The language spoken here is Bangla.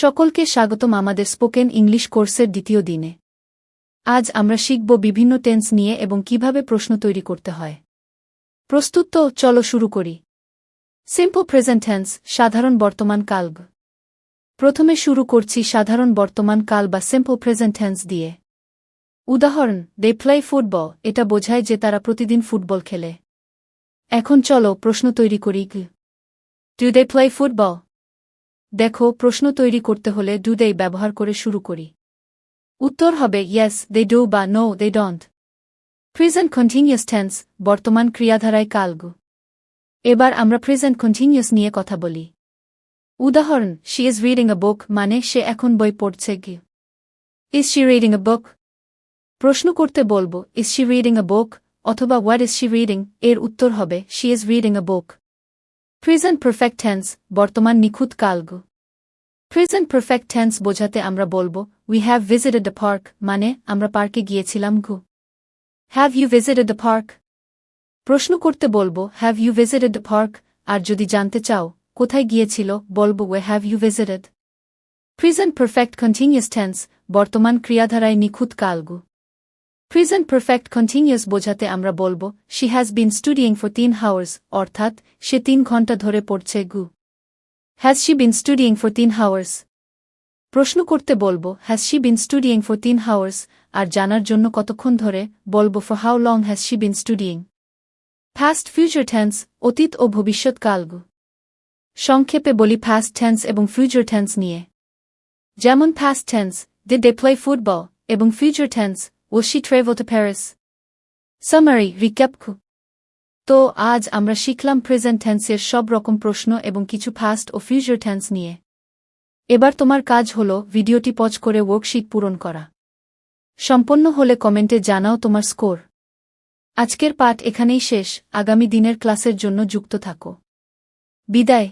সকলকে স্বাগতম আমাদের স্পোকেন ইংলিশ কোর্সের দ্বিতীয় দিনে। আজ আমরা শিখব বিভিন্ন টেন্স নিয়ে এবং কিভাবে প্রশ্ন তৈরি করতে হয়। প্রস্তুত তো, চলো শুরু করি। সিম্পল প্রেজেন্ট টেন্স, সাধারণ বর্তমান কাল। প্রথমে শুরু করছি সাধারণ বর্তমান কাল বা সিম্পল প্রেজেন্ট টেন্স দিয়ে। উদাহরণ, দে প্লে ফুটবল, এটা বোঝায় যে তারা প্রতিদিন ফুটবল খেলে। এখন চলো প্রশ্ন তৈরি করি। Do they play football? দেখো, প্রশ্ন তৈরি করতে হলে ডু দে ব্যবহার করে শুরু করি। উত্তর হবে ইয়েস দে ডু বা no they don't. Present continuous tense, বর্তমান ক্রিয়াধারায় কালগ। এবার আমরা প্রেজেন্ট কন্টিনিউয়াস নিয়ে কথা বলি। উদাহরণ, she is reading a book, মানে সে এখন বই পড়ছে। Is she reading a book? প্রশ্ন করতে বলবো is she reading a book অথবা হোয়াট ইজ শি রিডিং, এর উত্তর হবে she is reading a book. Present perfect tense, বর্তমান নিখুঁত কালগ। প্রেজেন্ট পারফেক্ট টেন্স বোঝাতে আমরা বলবো we have visited the park, মানে আমরা পার্কে গিয়েছিলাম। Have you visited the park? প্রশ্ন করতে বলবো have you visited the park, আর যদি জানতে চাও কোথায় গিয়েছিল বলবো where have you visited. Present perfect continuous tense, বর্তমান ক্রিয়াধারায় নিখুঁত কালগ। প্রেজেন্ট পারফেক্ট কন্টিনিউয়াস বোঝাতে আমরা বলবো she has been studying for 3 hours, অর্থাৎ সে 3 ঘন্টা ধরে পড়ছে। Has she been studying for 3 hours? প্রশ্ন করতে বলবো has she been studying for 3 hours, আর জানার জন্য কতক্ষণ ধরে বলবো for how long has she been studying. Past future tense, অতীত ও ভবিষ্যৎ কালগ। সংক্ষেপে বলি পাস্ট টেন্স এবং ফিউচার টেন্স নিয়ে। যেমন past tense did they play football এবং future tense was she travel to Paris. Summary recap. তো আজ আমরা শিখলাম প্রেজেন্ট টেন্সের সব রকম প্রশ্ন এবং কিছু পাস্ট ও ফিউচার টেন্স নিয়ে। এবার তোমার কাজ হলো ভিডিওটি পজ করে ওয়ার্কশিট পূরণ করা। সম্পন্ন হলে কমেন্টে জানাও তোমার স্কোর। আজকের পাঠ এখানেই শেষ, আগামী দিনের ক্লাসের জন্য যুক্ত থাকো। বিদায়।